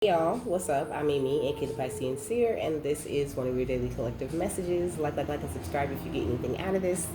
Y'all, what's up? I'm Amy, aka the Piscean Seer, and this is one of your daily collective messages. Like, and subscribe if you get anything out of this.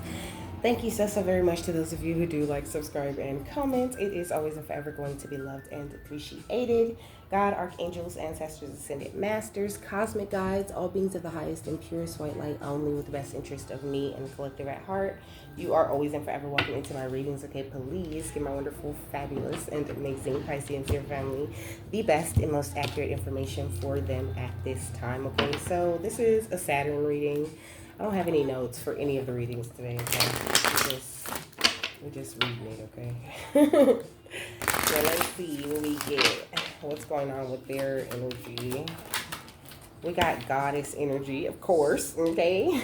Thank you so very much to those of you who do like, subscribe, and comment. It is always and forever going to be loved and appreciated. God, archangels, ancestors, ascended masters, cosmic guides, all beings of the highest and purest white light, only with the best interest of me and the collective at heart. You are always and forever welcome into my readings. Okay, please give my wonderful, fabulous, and amazing Piscean Seer family the best and most accurate information for them at this time. Okay, so this is a Saturn reading. I don't have any notes for any of the readings today, okay? We're just reading it, okay? So let's see what we get. What's going on with their energy. We got goddess energy, of course, okay?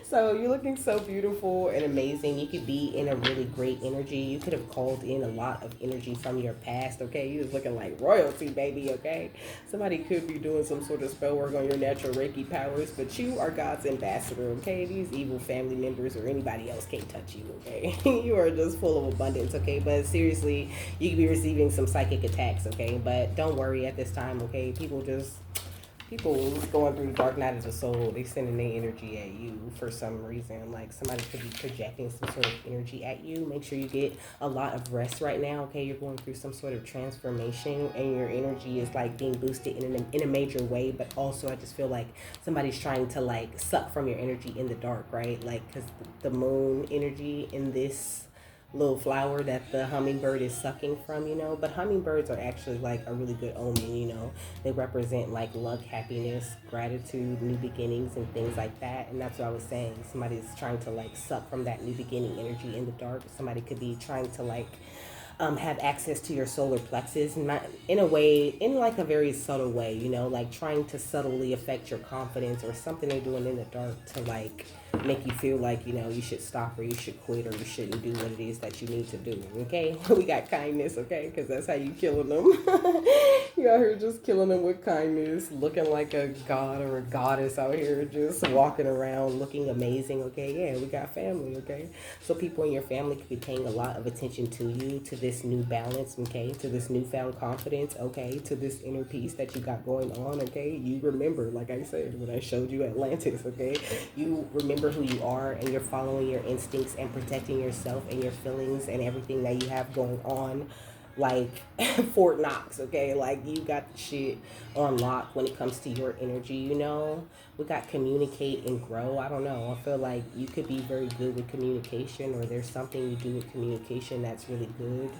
So you're looking so beautiful and amazing. You could be in a really great energy. You could have called in a lot of energy from your past, okay? You was looking like royalty, baby, okay? Somebody could be doing some sort of spell work on your natural Reiki powers, but you are God's ambassador, okay? These evil family members or anybody else can't touch you, okay? You are just full of abundance, okay? But seriously, you could be receiving some psychic attacks, okay? But don't worry at this time, okay? People going through the dark night of the soul, they sending their energy at you for some reason. Like somebody could be projecting some sort of energy at you. Make sure you get a lot of rest right now, okay? You're going through some sort of transformation and your energy is like being boosted in a major way. But also I just feel like somebody's trying to like suck from your energy in the dark, right? Like because the moon energy in this little flower that the hummingbird is sucking from, but hummingbirds are actually like a really good omen. They represent like luck, happiness, gratitude, new beginnings, and things like that. And that's what I was saying, somebody's trying to like suck from that new beginning energy in the dark. Somebody could be trying to like have access to your solar plexus, not in a way, in like a very subtle way, like trying to subtly affect your confidence or something they're doing in the dark to like make you feel like, you should stop or you should quit or you shouldn't do what it is that you need to do, okay? We got kindness, okay? Because that's how you killing them. You out here just killing them with kindness, looking like a god or a goddess out here, just walking around looking amazing, okay? Yeah, we got family, okay? So people in your family could be paying a lot of attention to you, to this new balance, okay? To this newfound confidence, okay? To this inner peace that you got going on, okay? You remember, like I said, when I showed you Atlantis, okay? You remember who you are and you're following your instincts and protecting yourself and your feelings and everything that you have going on like Fort Knox, okay? Like you got the shit on lock when it comes to your energy, We got communicate and grow. I don't know. I feel like you could be very good with communication or there's something you do with communication that's really good.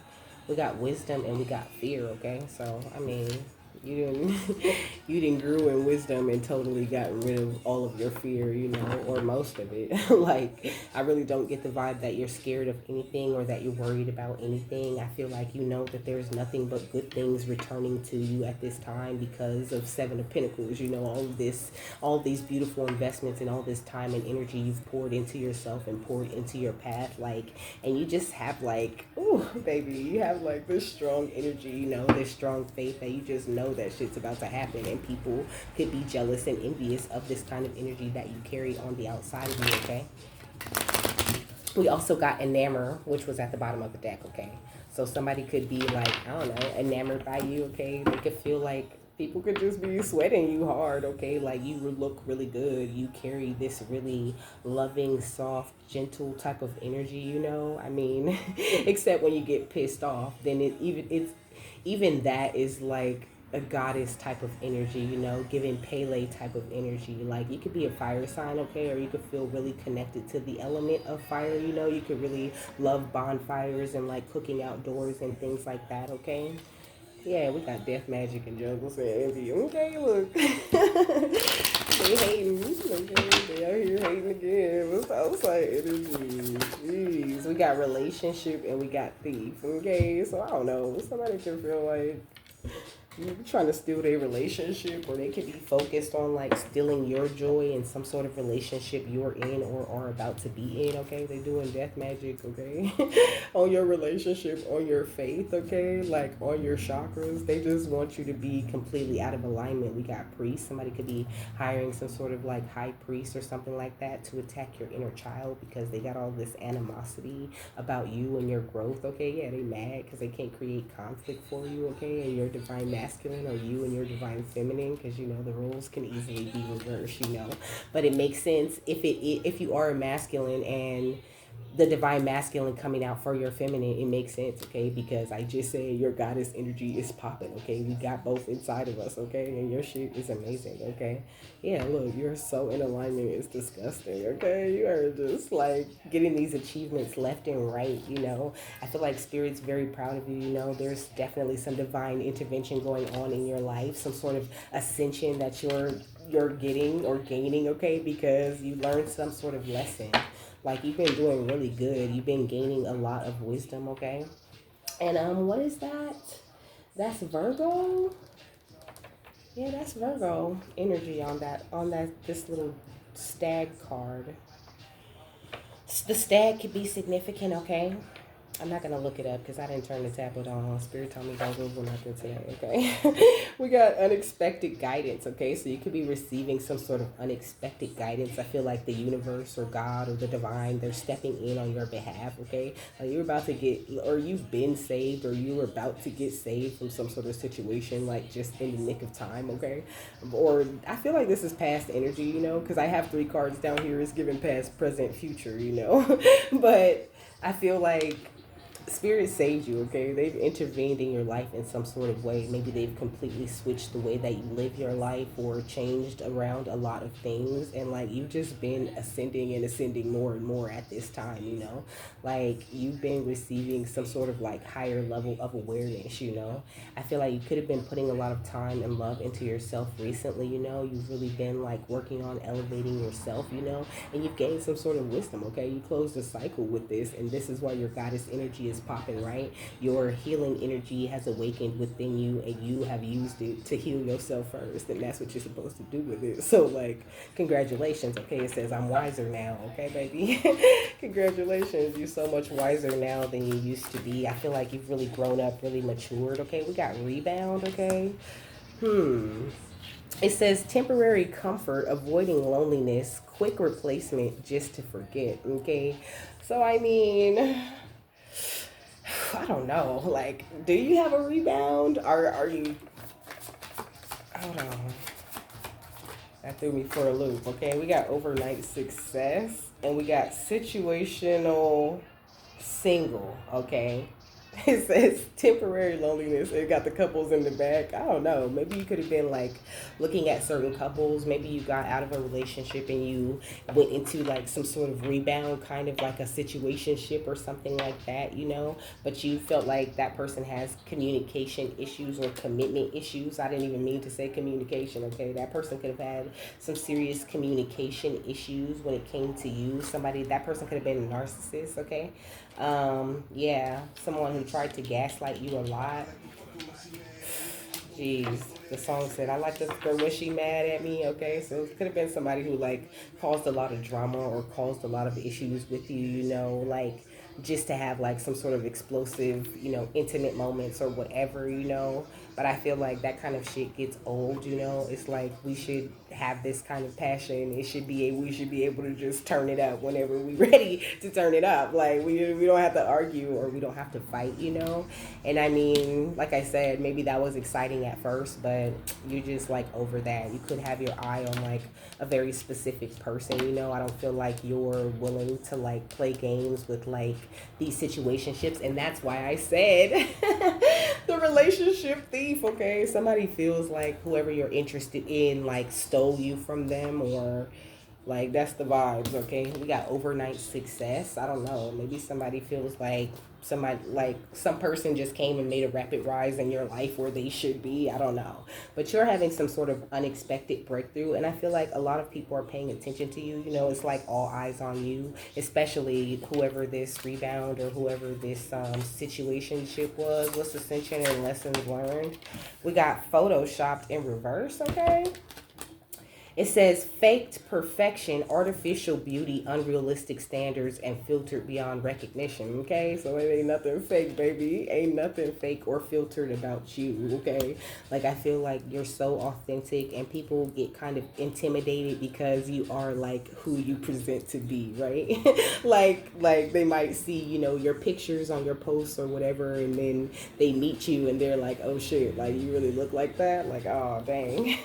We got wisdom and we got fear, okay? So, I mean, you didn't you didn't grew in wisdom and totally got rid of all of your fear, or most of it. Like I really don't get the vibe that you're scared of anything or that you're worried about anything. I feel like you know that there's nothing but good things returning to you at this time because of Seven of Pentacles, all these beautiful investments and all this time and energy you've poured into yourself and poured into your path, like, and you just have like, ooh, baby, you have like this strong energy, this strong faith that you just know that shit's about to happen, and people could be jealous and envious of this kind of energy that you carry on the outside of you, okay? We also got enamor, which was at the bottom of the deck, okay? So somebody could be like, I don't know, enamored by you, okay? They could feel like people could just be sweating you hard, okay? Like you look really good. You carry this really loving, soft, gentle type of energy, I mean, except when you get pissed off, then even that is like a goddess type of energy, giving Pele type of energy. Like you could be a fire sign, okay, or you could feel really connected to the element of fire, you could really love bonfires and like cooking outdoors and things like that, okay? Yeah, we got death magic and jungle saying envy. Okay, look. They hating. Okay, they out here hating again. What's outside energy? Jeez. We got relationship and we got thief. Okay, so I don't know. Somebody can feel like you're trying to steal their relationship, or they could be focused on like stealing your joy in some sort of relationship you're in or are about to be in, okay? They doing death magic, okay? On your relationship, on your faith, okay? Like on your chakras. They just want you to be completely out of alignment. We got priests. Somebody could be hiring some sort of like high priest or something like that to attack your inner child because they got all this animosity about you and your growth, okay? Yeah, they mad because they can't create conflict for you, okay? And your divine masculine or you and your divine feminine, because you know the roles can easily be reversed, you know. But it makes sense if you are a masculine and the divine masculine coming out for your feminine, it makes sense, okay? Because I just said your goddess energy is popping, okay? We got both inside of us, okay? And your shit is amazing, okay? Yeah, look, you're so in alignment, it's disgusting, okay? You are just like getting these achievements left and right, you know? I feel like Spirit's very proud of you, you know? There's definitely some divine intervention going on in your life, some sort of ascension that you're getting or gaining, okay? Because you learned some sort of lesson. Like you've been doing really good. You've been gaining a lot of wisdom, okay? And what is that? That's Virgo. Yeah, that's Virgo energy on that this little stag card. The stag could be significant, okay? I'm not gonna look it up because I didn't turn the tablet on. Spirit told me don't Google nothing today, okay? We got unexpected guidance, okay? So you could be receiving some sort of unexpected guidance. I feel like the universe or God or the divine, they're stepping in on your behalf, okay? Like you're about to get, or you've been saved, or you were about to get saved from some sort of situation, like just in the nick of time, okay? Or I feel like this is past energy, you know, because I have 3 cards down here. It's given past, present, future, you know? But I feel like Spirit saved you, okay? They've intervened in your life in some sort of way. Maybe they've completely switched the way that you live your life or changed around a lot of things. And like you've just been ascending and ascending more and more at this time, you know? Like you've been receiving some sort of like higher level of awareness, you know? I feel like you could have been putting a lot of time and love into yourself recently, you know? You've really been like working on elevating yourself, you know? And you've gained some sort of wisdom, okay? You closed the cycle with this, and this is why your goddess energy is popping, right? Your healing energy has awakened within you, and you have used it to heal yourself first, and that's what you're supposed to do with it. So like, congratulations, okay? It says I'm wiser now, okay, baby? Congratulations, you're so much wiser now than you used to be. I feel like you've really grown up, really matured, okay? We got rebound, okay? It says temporary comfort, avoiding loneliness, quick replacement just to forget, okay? So I mean, I don't know. Like, do you have a rebound? Are you? Hold on. That threw me for a loop. Okay, we got overnight success and we got situational single. Okay, it says temporary loneliness. It got the couples in the back. I don't know. Maybe you could have been like looking at certain couples. Maybe you got out of a relationship and you went into like some sort of rebound, kind of like a situationship or something like that, you know. But you felt like that person has communication issues or commitment issues. I didn't even mean to say communication. Okay, that person could have had some serious communication issues when it came to you. That person could have been a narcissist. Okay, yeah, someone who tried to gaslight you a lot. Jeez, the song said, I like this girl when she mad at me, okay? So it could have been somebody who, like, caused a lot of drama or caused a lot of issues with you, you know, like, just to have, like, some sort of explosive, you know, intimate moments or whatever, you know? But I feel like that kind of shit gets old, you know? It's like we should have this kind of passion. We should be able to just turn it up whenever we're ready to turn it up. Like, we don't have to argue or we don't have to fight, you know? And I mean, like I said, maybe that was exciting at first, but you're just like over that. You could have your eye on like a very specific person, you know? I don't feel like you're willing to like play games with like these situationships. And that's why I said the relationship thief, okay? Somebody feels like whoever you're interested in like stole you from them, or like that's the vibes, okay? We got overnight success. I don't know. Maybe somebody feels like some person just came and made a rapid rise in your life where they should be. I don't know. But you're having some sort of unexpected breakthrough, and I feel like a lot of people are paying attention to you. You know, it's like all eyes on you, especially whoever this rebound or whoever this situationship was. What's ascension and lessons learned? We got photoshopped in reverse, okay? It says faked perfection, artificial beauty, unrealistic standards, and filtered beyond recognition. Okay, so it ain't nothing fake, baby. Ain't nothing fake or filtered about you. Okay, like I feel like you're so authentic, and people get kind of intimidated because you are like who you present to be, right? like they might see, you know, your pictures on your posts or whatever, and then they meet you and they're like, oh shit, like you really look like that. Like, oh dang.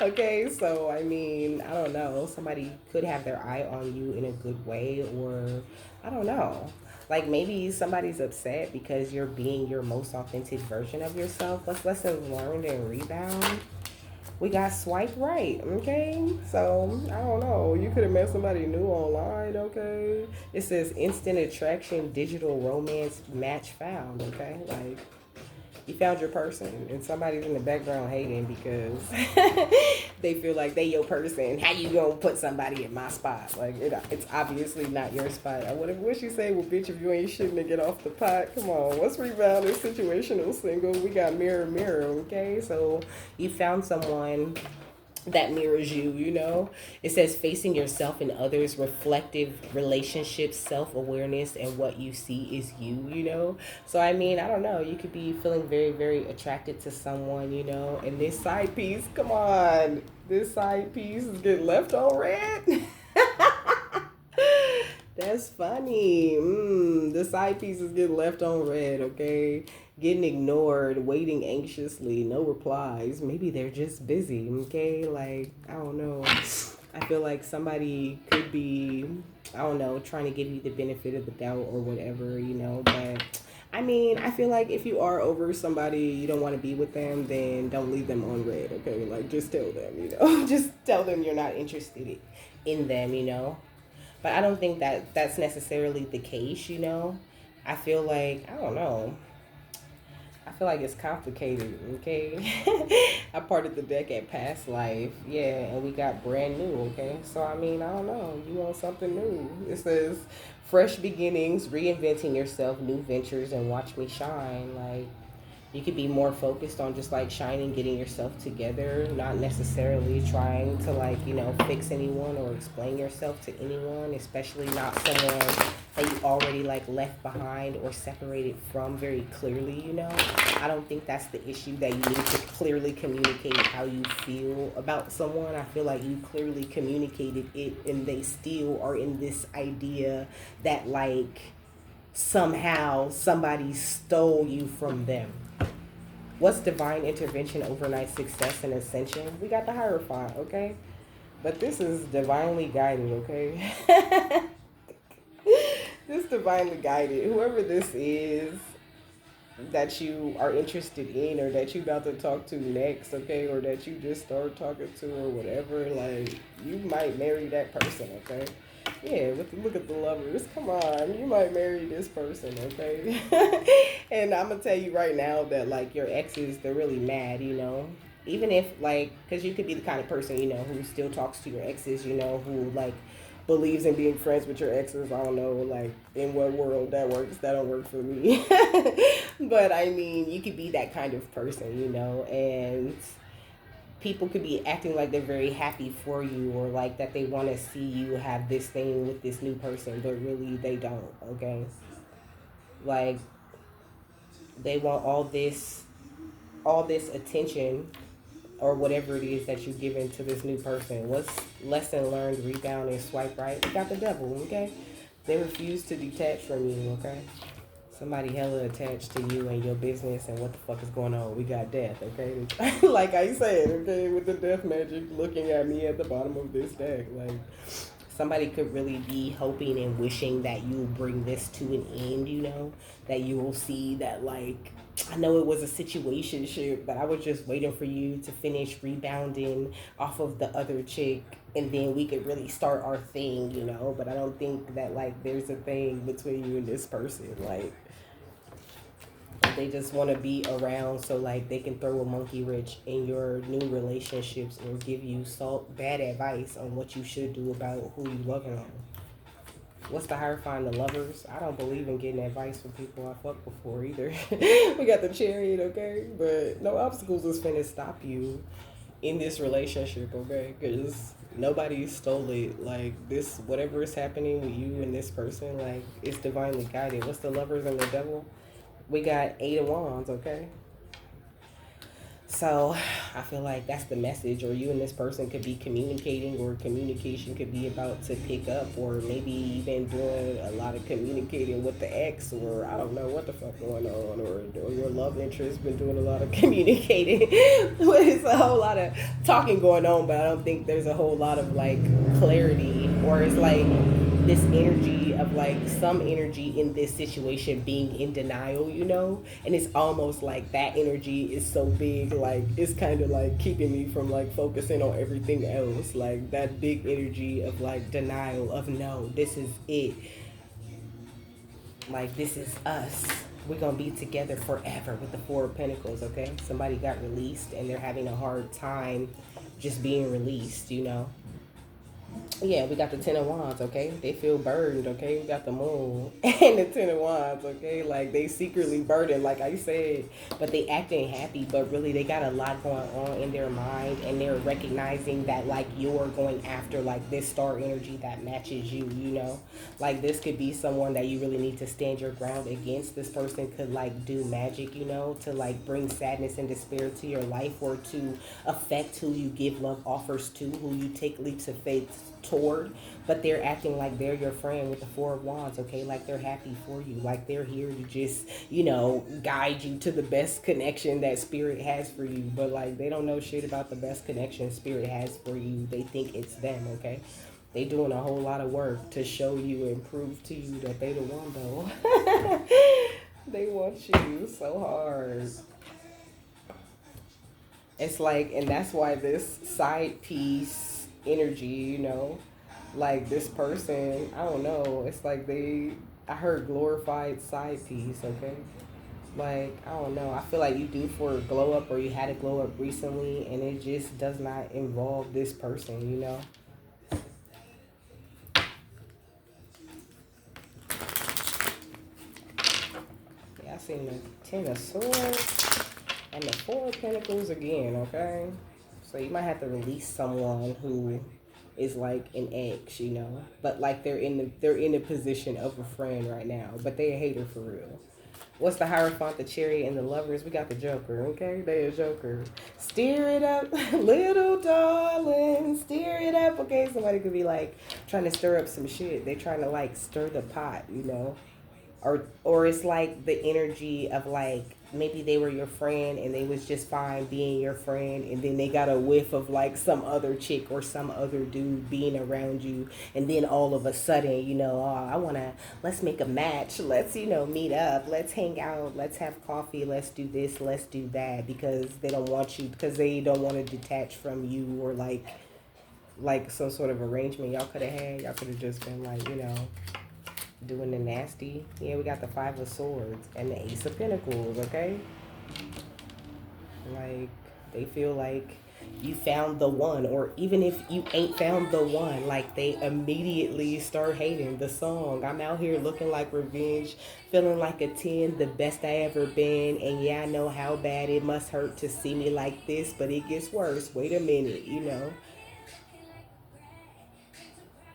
Okay, so I mean, I don't know. Somebody could have their eye on you in a good way, or I don't know. Like maybe somebody's upset because you're being your most authentic version of yourself. What's lessons learned and rebound? We got swipe right, okay? So, I don't know. You could have met somebody new online, okay? It says instant attraction, digital romance match found, okay? Like, you found your person and somebody's in the background hating because they feel like they your person. How you gonna put somebody in my spot? Like it's obviously not your spot. What you say? Well, bitch, if you ain't shitting to get off the pot, come on. What's rebounding situational single? We got mirror mirror. Okay, so you found someone that mirrors you, you know. It says facing yourself and others, reflective relationships, self-awareness, and what you see is you, you know. So I mean, I don't know, you could be feeling very, very attracted to someone, you know, and this side piece, come on, this side piece is getting left on red. That's funny. The side piece is getting left on red, okay? Getting ignored, waiting anxiously, no replies. Maybe they're just busy, okay? Like, I don't know. I feel like somebody could be, I don't know, trying to give you the benefit of the doubt or whatever, you know? But, I mean, I feel like if you are over somebody, you don't want to be with them, then don't leave them on red, okay? Like, just tell them, you know? Just tell them you're not interested in them, you know? But I don't think that that's necessarily the case, you know? I feel like, I don't know. I feel like it's complicated, okay? I parted the deck at past life, yeah, and we got brand new, okay? So, I mean, I don't know. You want something new. It says, fresh beginnings, reinventing yourself, new ventures, and watch me shine. Like, you could be more focused on just like shining, getting yourself together, not necessarily trying to like, you know, fix anyone or explain yourself to anyone, especially not someone that you already like left behind or separated from very clearly, you know. I don't think that's the issue, that you need to clearly communicate how you feel about someone. I feel like you clearly communicated it and they still are in this idea that like somehow somebody stole you from them. What's divine intervention, overnight success, and ascension? We got the Hierophant, okay? But this is divinely guided, okay? This divinely guided. Whoever this is that you are interested in or that you about to talk to next, okay? Or that you just start talking to or whatever, like, you might marry that person, okay? Yeah, look at the lovers. Come on, you might marry this person, okay? And I'm gonna tell you right now that like your exes, they're really mad, you know. Even if like, cause you could be the kind of person, you know, who still talks to your exes, you know, who like believes in being friends with your exes. I don't know, like in what world that works. That don't work for me. But I mean, you could be that kind of person, you know, and people could be acting like they're very happy for you or like that they want to see you have this thing with this new person, but really they don't, okay? Like they want all this attention or whatever it is that you're giving to this new person. What's lesson learned, rebound, and swipe right? You got the devil, okay? They refuse to detach from you, okay? Somebody hella attached to you and your business and what the fuck is going on. We got death, okay? Like I said, okay, with the death magic looking at me at the bottom of this deck. Like, somebody could really be hoping and wishing that you bring this to an end, you know? That you will see that, like, I know it was a situationship, but I was just waiting for you to finish rebounding off of the other chick and then we could really start our thing, you know? But I don't think that, like, there's a thing between you and this person. Like, they just want to be around so like they can throw a monkey wrench in your new relationships or give you bad advice on what you should do about who you loving on. What's the Hierophant? The lovers? I don't believe in getting advice from people I fucked before either. We got the Chariot, okay? But no obstacles is finna stop you. in this relationship, okay? Because nobody stole it. Like, this, whatever is happening with you and this person, like, it's divinely guided. What's the lovers and the devil? We got 8 of Wands, okay? So I feel like that's the message, or you and this person could be communicating, or communication could be about to pick up, or maybe even doing a lot of communicating with the ex, or I don't know what the fuck going on, or your love interest been doing a lot of communicating. It's a whole lot of talking going on, but I don't think there's a whole lot of like clarity, or it's like this energy of like some energy in this situation being in denial, you know? And it's almost like that energy is so big, like it's kind of like keeping me from like focusing on everything else. Like that big energy of like denial of no, this is it. Like this is us. We're gonna be together forever with the Four of Pentacles, okay? Somebody got released and they're having a hard time just being released, you know? Yeah, we got the Ten of Wands, okay? They feel burdened, okay? We got the Moon and the Ten of Wands, okay? Like, they secretly burdened, like I said, but they acting happy, but really they got a lot going on in their mind, and they're recognizing that, like, you're going after, like, this star energy that matches you, you know? Like, this could be someone that you really need to stand your ground against. This person could, like, do magic, you know, to, like, bring sadness and despair to your life, or to affect who you give love offers to, who you take leaps of faith toward, but they're acting like they're your friend with the Four of Wands, okay? Like they're happy for you, like they're here to just, you know, guide you to the best connection that Spirit has for you, but like they don't know shit about the best connection Spirit has for you. They think it's them, okay? They doing a whole lot of work to show you and prove to you that they the one, though. They want you so hard. It's like, and that's why this side piece energy, you know, like this person, I don't know, it's like I heard glorified side piece, okay? Like, I don't know, I feel like you do for a glow up, or you had a glow up recently, and it just does not involve this person, you know? Yeah, I seen the Ten of Swords and the Four of Pentacles again, okay? So you might have to release someone who is like an ex, you know, but like they're in a position of a friend right now, but they a hater for real. What's the Hierophant, the Chariot, and the Lovers? We got the Joker, okay? They a Joker. Steer it up, little darling, steer it up, okay? Somebody could be like trying to stir up some shit. They trying to like stir the pot, you know? Or it's like the energy of like maybe they were your friend and they was just fine being your friend, and then they got a whiff of like some other chick or some other dude being around you, and then all of a sudden, you know, oh, I want to, let's make a match, let's, you know, meet up, let's hang out, let's have coffee, let's do this, let's do that, because they don't want you, because they don't want to detach from you, or like some sort of arrangement y'all could have had. Y'all could have just been like, you know, doing the nasty. Yeah, we got the Five of Swords and the Ace of Pentacles, okay? Like, they feel like you found the one, or even if you ain't found the one, like they immediately start hating the song. I'm out here looking like revenge, feeling like a 10, the best I ever been, and yeah, I know how bad it must hurt to see me like this, but it gets worse. Wait a minute, you know.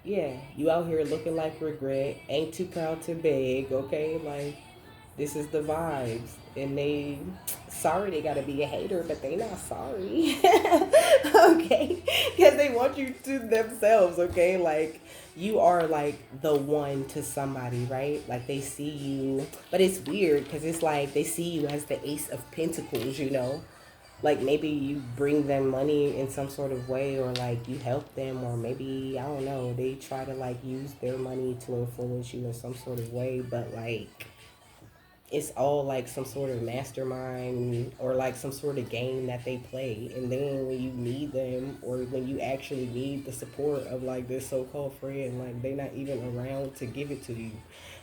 Yeah, you out here looking like regret, ain't too proud to beg, okay? Like, this is the vibes. And they, sorry they gotta be a hater, but they not sorry. Okay? Because they want you to themselves, okay? Like, you are like the one to somebody, right? Like, they see you, but it's weird because it's like they see you as the Ace of Pentacles, you know? Like maybe you bring them money in some sort of way, or like you help them, or maybe I don't know, they try to like use their money to influence you in some sort of way, but like it's all like some sort of mastermind or like some sort of game that they play. And then when you need them, or when you actually need the support of like this so-called friend, like they not even around to give it to you.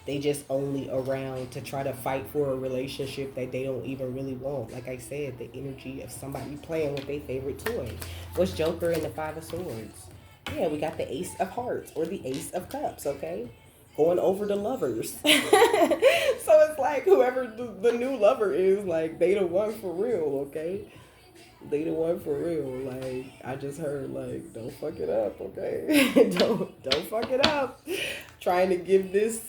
They just only around to try to fight for a relationship that they don't even really want. Like I said, the energy of somebody playing with their favorite toy. What's Joker and the Five of Swords? Yeah, we got the Ace of Hearts or the Ace of Cups, okay? Going over the lovers. So it's like whoever the new lover is, like they the one for real, okay? They the one for real. Like I just heard, like don't fuck it up, okay? don't fuck it up. Trying to give this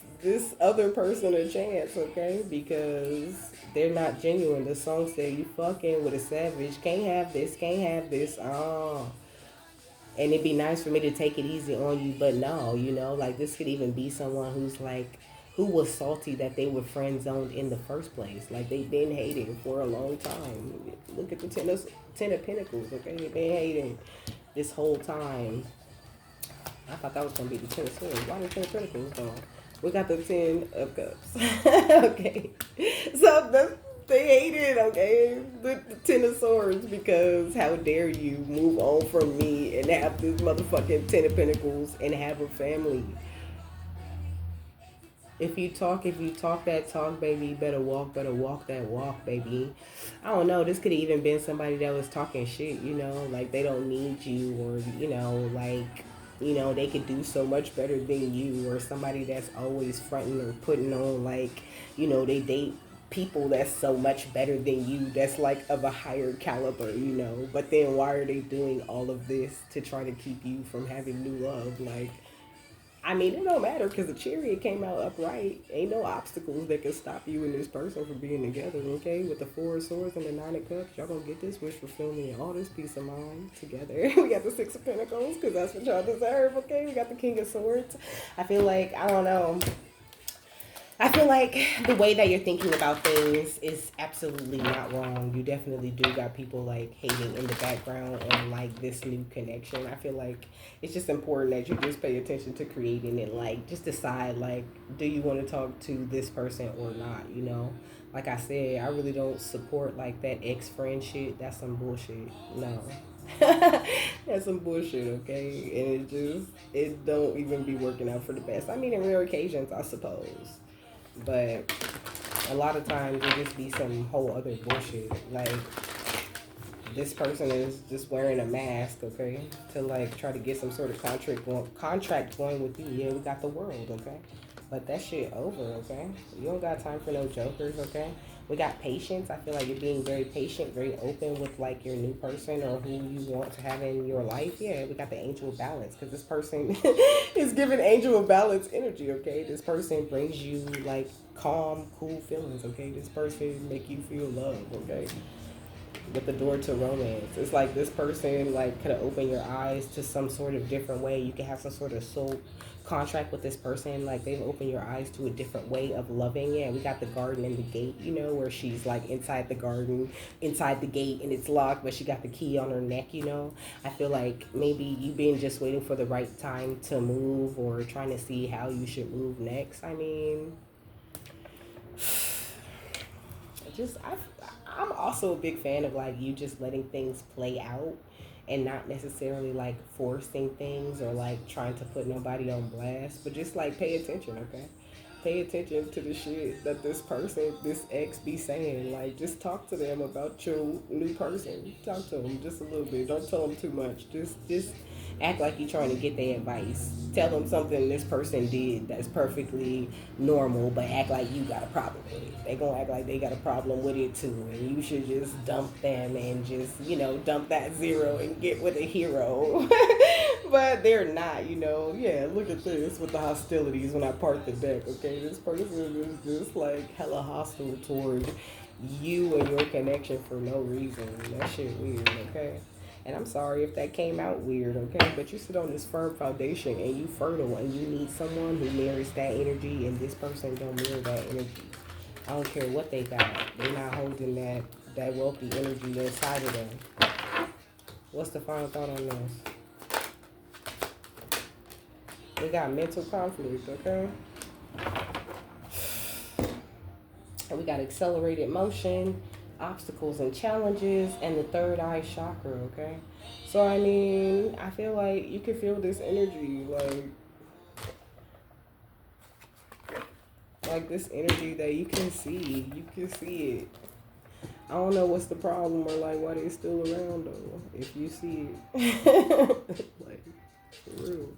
other person a chance, okay? Because they're not genuine. The song said you fucking with a savage. Can't have this. Oh. And it'd be nice for me to take it easy on you, but no, like this could even be someone who's like who was salty that they were friend zoned in the first place. Like they've been hating for a long time. Look at the ten of Pentacles, okay? They've been hating this whole time. I thought that was gonna be the Ten of Swords. Why the Ten of Pentacles though? We got the Ten of Cups. Okay. So they hate it, okay? The Ten of Swords, because how dare you move on from me and have this motherfucking Ten of Pentacles and have a family. If you talk that talk, baby, you better walk that walk, baby. I don't know. This could have even been somebody that was talking shit, like they don't need you, or, like, they could do so much better than you, or somebody that's always fronting or putting on, like, they date people that's so much better than you, that's like of a higher caliber, but then why are they doing all of this to try to keep you from having new love? Like, I mean, it don't matter because the Chariot came out upright. Ain't no obstacles that can stop you and this person from being together, okay? With the Four of Swords and the Nine of Cups, y'all gonna get this wish fulfillment and all this peace of mind together. We got the Six of Pentacles because that's what y'all deserve, okay? We got the King of Swords. I feel like, I don't know. I feel like the way that you're thinking about things is absolutely not wrong. You definitely do got people like hating in the background on like this new connection. I feel like it's just important that you just pay attention to creating it. Like just decide like, do you want to talk to this person or not? Like I said, I really don't support like that ex-friend shit. That's some bullshit. No. That's some bullshit, okay? And it don't even be working out for the best. I mean, in rare occasions, I suppose. But a lot of times it just be some whole other bullshit. Like this person is just wearing a mask, okay, to like try to get some sort of contract going with you. Yeah, we got the world, okay, but that shit over, okay. You don't got time for no jokers, okay. We got patience. I feel like you're being very patient, very open with like your new person or who you want to have in your life. Yeah, we got the Angel of Balance because this person is giving Angel of Balance energy, okay? This person brings you like calm, cool feelings, okay? This person make you feel love, okay? With the door to romance. It's like this person like could have opened your eyes to some sort of different way. You can have some sort of soul contract with this person. Like they've opened your eyes to a different way of loving. Yeah, we got the garden and the gate, where she's like inside the garden, inside the gate, and it's locked, but she got the key on her neck. I feel like maybe you've been just waiting for the right time to move or trying to see how you should move next. I mean, I'm also a big fan of like you just letting things play out and not necessarily like forcing things or like trying to put nobody on blast, but just like pay attention, okay? Pay attention to the shit that this ex be saying. Like just talk to them about your new person. Talk to them just a little bit. Don't tell them too much. Just act like you're trying to get their advice. Tell them something this person did that's perfectly normal, but act like you got a problem with it. They gonna act like they got a problem with it too, and you should just dump them and just dump that zero and get with a hero. But they're not. Yeah, look at this with the hostilities when I part the deck. Okay, this person is just like hella hostile toward you and your connection for no reason. That shit weird. Okay. And I'm sorry if that came out weird, okay? But you sit on this firm foundation and you fertile and you need someone who mirrors that energy, and this person don't mirror that energy. I don't care what they got. They're not holding that wealthy energy inside of them. What's the final thought on this? We got mental conflict, okay? And we got accelerated motion, obstacles and challenges, and the third eye chakra, okay? So I mean, I feel like you can feel this energy, like this energy that you can see it. I don't know what's the problem or like why they still around though, if you see it. Like for real.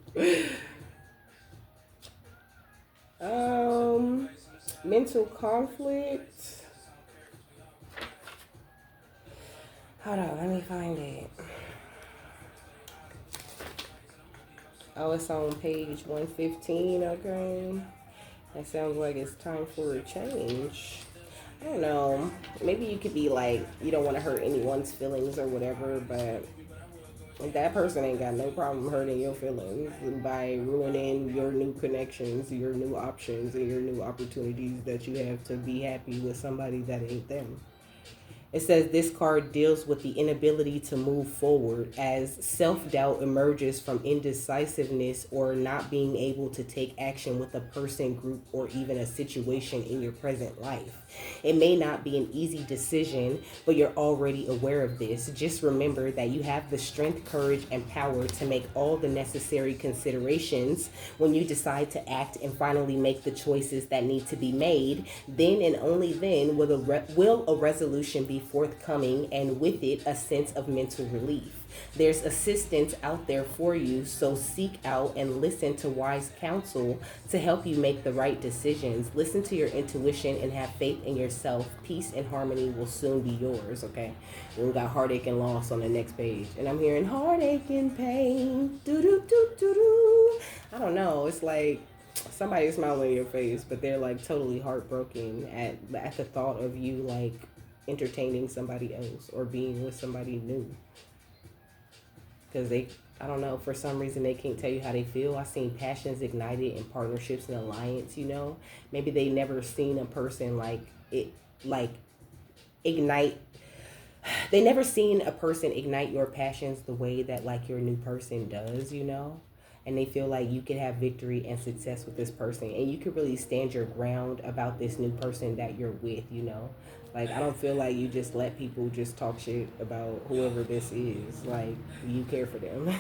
Mental conflict. Hold on, let me find it. Oh, it's on page 115, okay. That sounds like it's time for a change. I don't know. Maybe you could be like, you don't want to hurt anyone's feelings or whatever, but that person ain't got no problem hurting your feelings by ruining your new connections, your new options, and your new opportunities that you have to be happy with somebody that ain't them. It says this card deals with the inability to move forward as self doubt emerges from indecisiveness or not being able to take action with a person, group, or even a situation in your present life. It may not be an easy decision, but you're already aware of this. Just remember that you have the strength, courage, and power to make all the necessary considerations when you decide to act and finally make the choices that need to be made. Then and only then will a resolution be forthcoming, and with it, a sense of mental relief. There's assistance out there for you, so seek out and listen to wise counsel to help you make the right decisions. Listen to your intuition and have faith in yourself. Peace and harmony will soon be yours, okay? And we got heartache and loss on the next page. And I'm hearing heartache and pain. Do-do-do-do-do. I don't know. It's like somebody's smiling in your face, but they're like totally heartbroken at the thought of you like entertaining somebody else or being with somebody new. Because I don't know, for some reason they can't tell you how they feel. I've seen passions ignited in partnerships and alliance, you know. Maybe they never seen a person like ignite. They never seen a person ignite your passions the way that like your new person does, you know. And they feel like you could have victory and success with this person, and you could really stand your ground about this new person that you're with, you know. Like, I don't feel like you just let people just talk shit about whoever this is. Like, you care for them.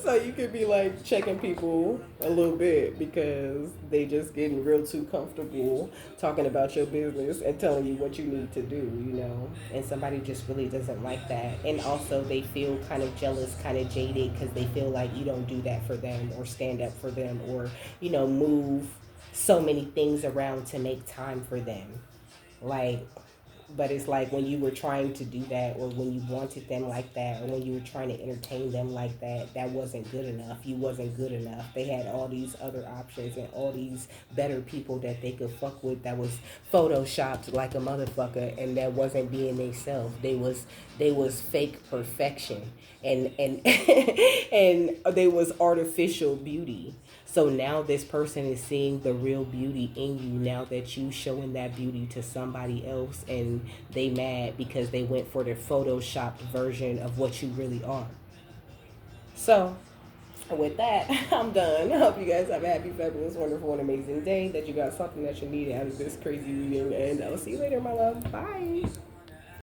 So you could be like checking people a little bit because they just getting real too comfortable talking about your business and telling you what you need to do, you know. And somebody just really doesn't like that. And also they feel kind of jealous, kind of jaded because they feel like you don't do that for them or stand up for them or, you know, move so many things around to make time for them. Like, but it's like when you were trying to do that or when you wanted them like that or when you were trying to entertain them like that, that wasn't good enough. You wasn't good enough. They had all these other options and all these better people that they could fuck with that was photoshopped like a motherfucker, and that wasn't being themselves. They was fake perfection, and and they was artificial beauty. So now this person is seeing the real beauty in you now that you showing that beauty to somebody else, and they mad because they went for the photoshopped version of what you really are. So with that, I'm done. I hope you guys have a happy, fabulous, wonderful, and amazing day. That you got something that you need out of this crazy reading, and I'll see you later, my love. Bye.